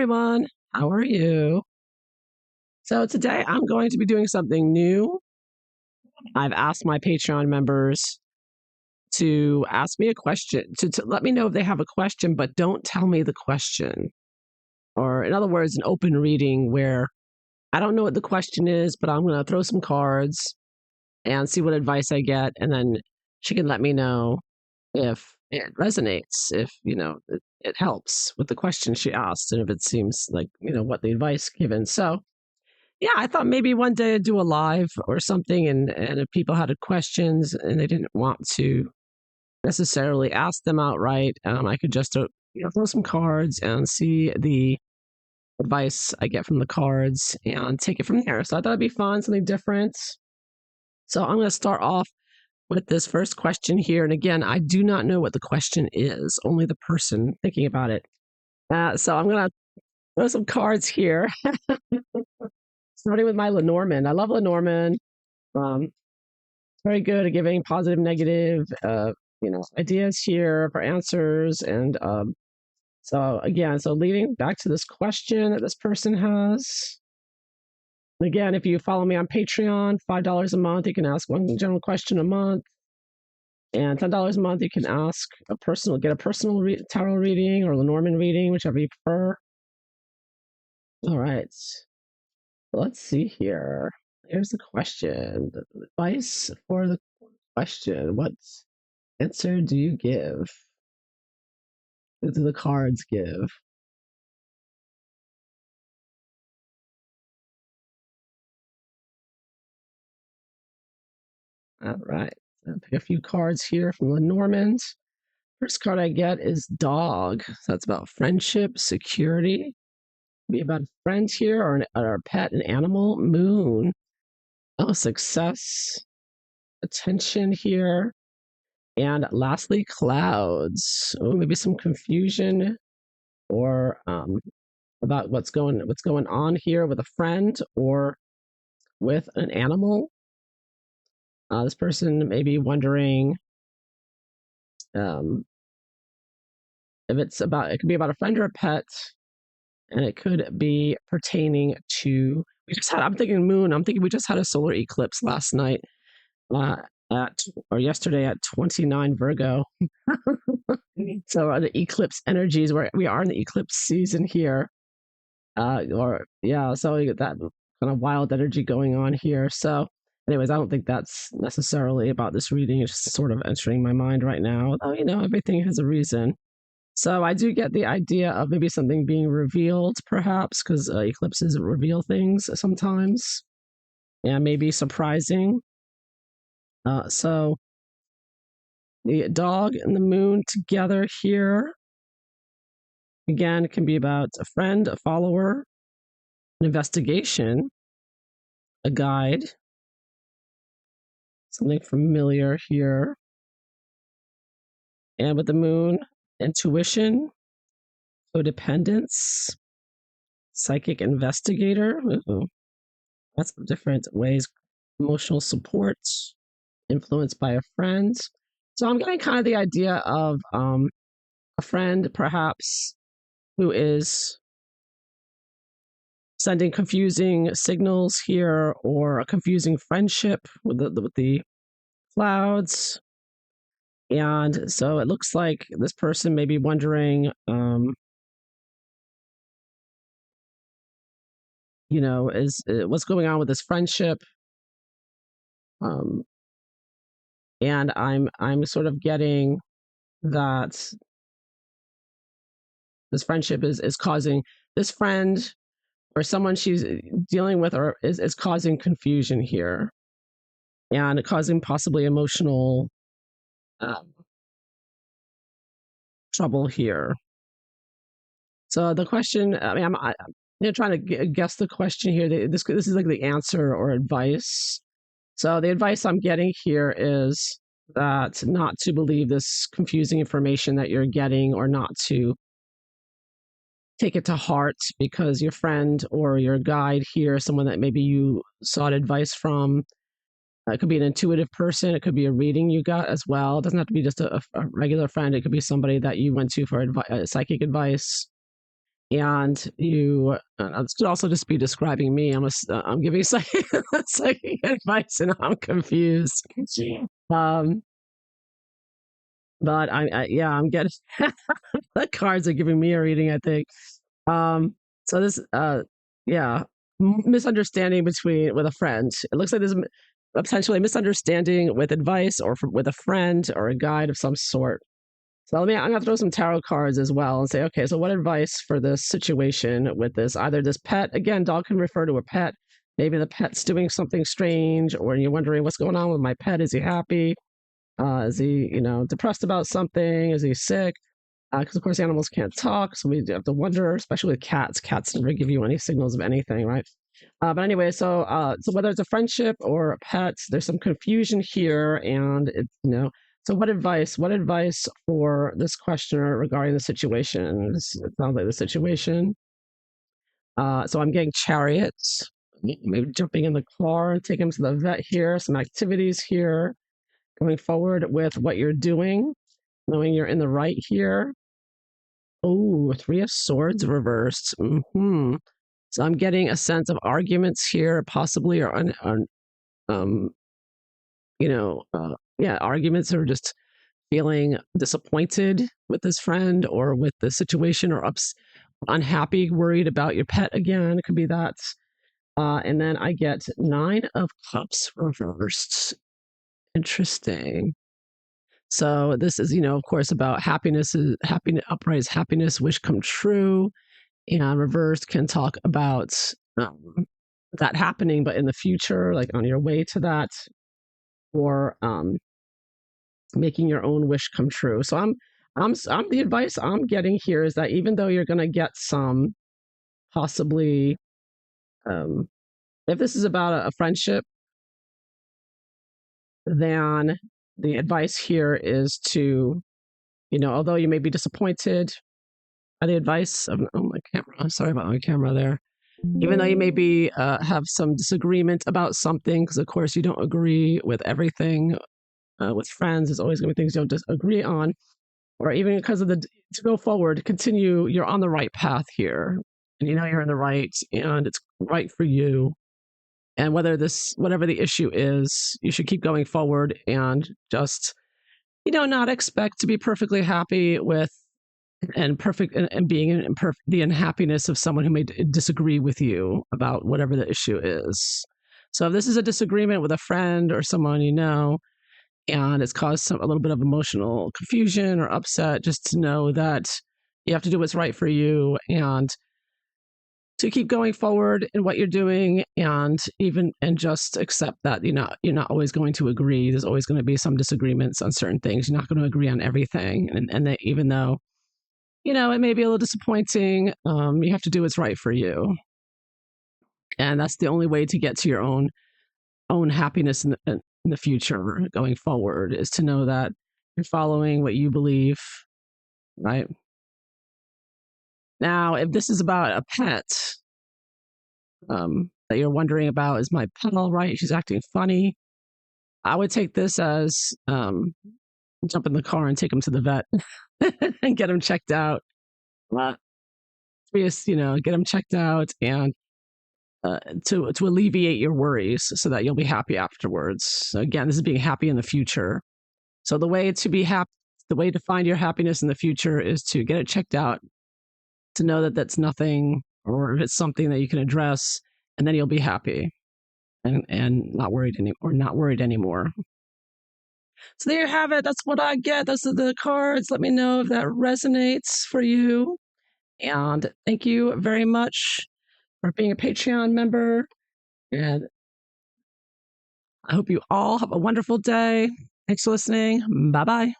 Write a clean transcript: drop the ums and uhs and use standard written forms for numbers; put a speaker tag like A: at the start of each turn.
A: everyone. How are you? So today I'm going to be doing something new. I've asked my Patreon members to ask me a question, to let me know if they have a question, but don't tell me the question. Or, in other words, an open reading where I don't know what the question is, but I'm going to throw some cards and see what advice I get. And then she can let me know if it resonates, if, it helps with the question she asked, and if it seems like, what the advice given. So, yeah, I thought maybe one day I'd do a live or something, and if people had questions and they didn't want to necessarily ask them outright, I could just throw some cards and see the advice I get from the cards and take it from there. So I thought it'd be fun, something different. So I'm going to start off with this first question here, and again, I do not know what the question is. Only the person thinking about it. So I'm going to throw some cards here. Starting with my Lenormand. I love Lenormand. Um, very good at giving positive, negative, ideas here for answers. And so again, so leading back to this question that this person has. Again, if you follow me on Patreon, $5 a month, you can ask one general question a month. And $10 a month, you can get a personal tarot reading or Lenormand reading, whichever you prefer. All right. Let's see here. Here's the question. The advice for the question. What answer do you give? What do the cards give? All right. I'll pick a few cards here from Lenormand. First card I get is Dog. So that's about friendship, security. Be about a friend here or a pet, an animal. Moon. Oh, success, attention here. And lastly, clouds. Oh, maybe some confusion or about what's going on here with a friend or with an animal. This person may be wondering if it could be about a friend or a pet, and it could be pertaining to. I'm thinking moon. I'm thinking we just had a solar eclipse last night, yesterday at 29 Virgo. So the eclipse energies, where we are in the eclipse season here. So you get that kind of wild energy going on here. So anyways, I don't think that's necessarily about this reading. It's just sort of entering my mind right now. Oh, everything has a reason. So I do get the idea of maybe something being revealed, perhaps, because eclipses reveal things sometimes, and maybe surprising. So the dog and the moon together here. Again, it can be about a friend, a follower, an investigation, a guide, something familiar here. And with the moon, intuition, codependence, psychic investigator. Ooh, lots of different ways. Emotional support, influenced by a friend. So I'm getting kind of the idea of a friend, perhaps, who is sending confusing signals here, or a confusing friendship with the clouds. And so it looks like this person may be wondering, is what's going on with this friendship? And I'm sort of getting that this friendship is causing this friend or someone she's dealing with or is causing confusion here, and causing possibly emotional trouble here. So the question, I'm trying to guess the question here. This is like the answer or advice. So the advice I'm getting here is that not to believe this confusing information that you're getting, or not to take it to heart, because your friend or your guide here, someone that maybe you sought advice from, it could be an intuitive person, it could be a reading you got as well. It doesn't have to be just a regular friend. It could be somebody that you went to for psychic advice. and you this could also just be describing me. I'm giving psychic advice, and I'm confused. Um, but yeah, I'm getting the cards are giving me a reading, I think. Um, so this, yeah, misunderstanding with a friend. It looks like there's potentially a misunderstanding with advice or with a friend or a guide of some sort. So I'm gonna throw some tarot cards as well and say, okay, so what advice for this situation with this, either this pet, again, dog can refer to a pet. Maybe the pet's doing something strange, or you're wondering what's going on with my pet. Is he happy? Is he, depressed about something? Is he sick? Because of course animals can't talk, so we have to wonder, especially with cats. Cats never give you any signals of anything, right? But anyway, so whether it's a friendship or a pet, there's some confusion here, and So what advice? What advice for this questioner regarding the situation? It sounds like the situation. So I'm getting chariots, maybe jumping in the car and taking him to the vet here. Some activities here, going forward with what you're doing, knowing you're in the right here. Oh, Three of Swords reversed. So I'm getting a sense of arguments here, possibly, or um, yeah, arguments, or just feeling disappointed with this friend or with the situation, or unhappy, worried about your pet again. It could be that. And then I get Nine of Cups reversed. Interesting. So this is, of course, about happiness. Happiness, upright is happiness, wish come true. And reversed can talk about that happening, but in the future, like on your way to that, or making your own wish come true. So I'm the advice I'm getting here is that even though you're going to get some, possibly, if this is about a friendship, then the advice here is to, although you may be disappointed by the advice of, oh, my camera, I'm sorry about my camera there. Even though you maybe have some disagreement about something, because of course you don't agree with everything. With friends, there's always going to be things you don't disagree on, or even because of to go forward, continue. You're on the right path here, and you're in the right, and it's right for you. And whatever the issue is, you should keep going forward and just, not expect to be perfectly happy with and perfect, and being in the unhappiness of someone who may disagree with you about whatever the issue is. So if this is a disagreement with a friend or someone and it's caused a little bit of emotional confusion or upset, just to know that you have to do what's right for you, and to keep going forward in what you're doing, and just accept that you're not always going to agree. There's always going to be some disagreements on certain things. You're not going to agree on everything, and that even though it may be a little disappointing, you have to do what's right for you, and that's the only way to get to your own happiness in the future going forward, is to know that you're following what you believe, right? Now, if this is about a pet, that you're wondering about, is my pet all right? She's acting funny. I would take this as jump in the car and take him to the vet and get him checked out. Get him checked out, and to alleviate your worries, so that you'll be happy afterwards. So again, this is being happy in the future. So the way to be happy, the way to find your happiness in the future, is to get it checked out, to know that that's nothing, or if it's something that you can address, and then you'll be happy, and not worried anymore. So there you have it. That's what I get. Those are the cards. Let me know if that resonates for you. And thank you very much for being a Patreon member. And I hope you all have a wonderful day. Thanks for listening. Bye bye.